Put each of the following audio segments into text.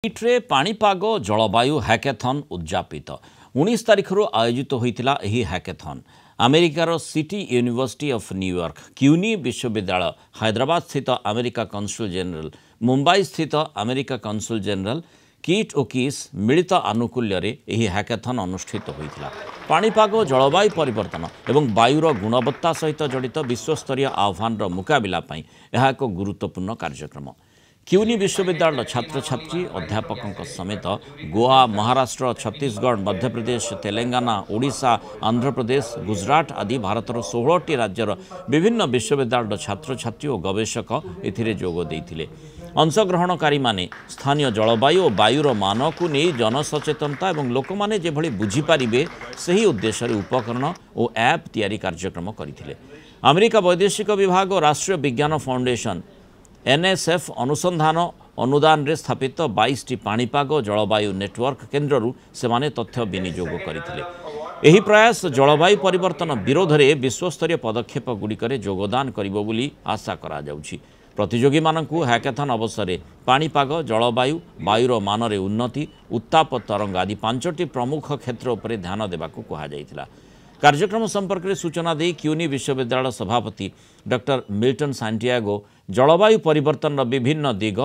ରେ पाणीपाग जलवायु हैकेथन उद्यापित 19 तारिख आयोजित होता हैकेथन अमेरिकार सिटी यूनिवर्सिटी ऑफ न्यूयॉर्क क्यूनी विश्वविद्यालय हैदराबाद स्थित अमेरिका कन्सुल जनरल मुंबई स्थित अमेरिका कन्सुल जनरल किट ओ किस मिलित आनुकूल्य हैकेथन अनुष्ठित होता पाणीपाग जलवायु परिवर्तन एवं वायुर गुणवत्ता सहित जड़ित विश्वस्तरीय आह्वान मुकाबला यह एक गुरुत्वपूर्ण कार्यक्रम। क्यूनी विश्वविद्यालय छात्र छात्री अध्यापकों समेत गोवा महाराष्ट्र छत्तीसगढ़ मध्यप्रदेश तेलंगाना ओडिशा आंध्र प्रदेश गुजरात आदि भारतर 16टी राज्यर विभिन्न विश्वविद्यालय छात्र छात्री और गवेषक एथिरे जोग देइथिले। अंशग्रहणकारी माने स्थानीय जलवायु और वायुर मान को नहीं जनसचेतनता और लोक मैंने जेभली बुझीपारे से उद्देश्य उपकरण और ऐप तैयारी कार्यक्रम करथिले। अमेरिका वैदेशिक विभाग और राष्ट्रीय विज्ञान फाउंडेशन एनएसएफ अनुसंधान अनुदान रे स्थापित 22टी पाणीपाग जलवायु नेटवर्क केन्द्ररू सेमाने तथ्य विनियोग करथिले। एही प्रयास जलवायु परिवर्तन विरोध में विश्वस्तरीय पदक्षेप गुड़िकर योगदान करिबो बोली आशा करा जाउछि। प्रतियोगी मानकु हैकेथन अवसर में पाणीपाग जलवायु वायुर मान उन्नति उत्ताप तरंग आदि 5टी प्रमुख क्षेत्र उपर ध्यान देबाकू कहा जायतिला। कार्यक्रम संपर्क में सूचना दे क्यूनी विश्वविद्यालय सभापति डॉक्टर मिल्टन सांटियागो जलवायु परिवर्तन विभिन्न दिग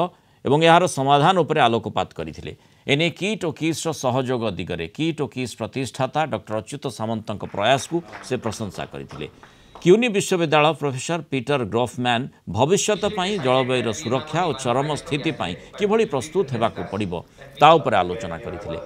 एवं यार समाधान उपर आलोकपात करथिले। एने किट ओ किस सहयोग दिगरे किट ओ किस प्रतिष्ठाता डॉक्टर अच्युत सामंत प्रयास को से प्रशंसा करथिले। क्यूनी विश्वविद्यालय प्रोफेसर पीटर ग्रॉफमैन भविष्यत पई जलवायुर सुरक्षा और चरम स्थिति पई किभली प्रस्तुत हेबाकू पड़िबो ता उपर आलोचना करथिले।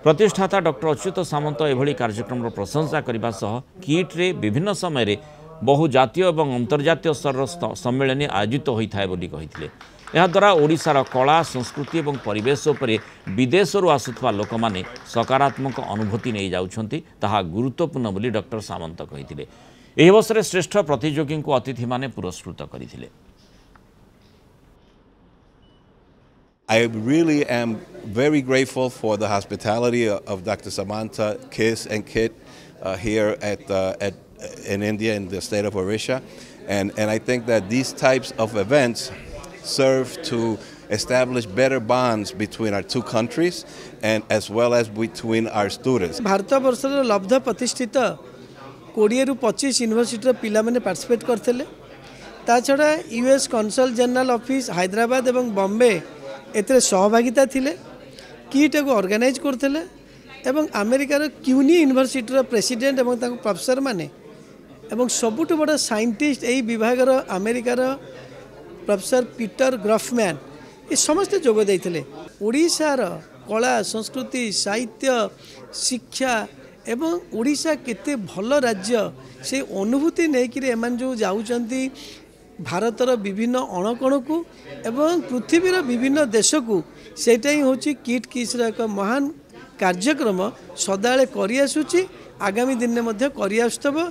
प्रतिष्ठाता डॉक्टर अच्युत सामंत एभली कार्यक्रम प्रशंसा करने सह किट रे विभिन्न समय बहु जातीय और अंतर्जातीय स्तर सम्मेलन आयोजित होता है बोली कहिथिले। यह द्वारा ओडिशार कला संस्कृति और परिवेश उपरे विदेशरू आसुवा लोक माने सकारात्मक अनुभूति नहीं जाउछंती ताहा गुरुत्वपूर्ण बोली डॉक्टर सामंत कहिथिले। एही अवसर श्रेष्ठ प्रतियोगी को अतिथि माने पुरस्कृत करथिले। I really am very grateful for the hospitality of Dr. Samantha, Kiss, and Kit here in India, in the state of Orissa. And I think that these types of events serve to establish better bonds between our two countries and as well as between our students. भारतवर्षर लब्ध प्रतिष्ठित 20 ରୁ 25 university पिला माने participate करथिले। ता छडा US Kansal general office Hyderabad एवं बॉम्बे एतरे सहभागिता थिले। किट को ऑर्गेनाइज करथिले एवं अमेरिकार क्यूनी यूनिवर्सिटी प्रेसिडेंट एवं ताको प्रोफेसर माने एवं सबुठु बड़ साइंटिस्ट एही विभागर अमेरिकार प्रोफेसर पीटर ग्रॉफमैन ये समस्त जोग देइथिले। ओडिशार कला संस्कृति साहित्य शिक्षा एवं ओडिशा केते भल राज्य से अनुभूति नहीं एमान जो जाउचंती भारतर विभिन्न अणकण को एवं पृथ्वीर विभिन्न देश को सेटा ही होची किट किस एक महान कार्यक्रम सदाळे करि आसुची आगामी दिन में करि आसुतबो।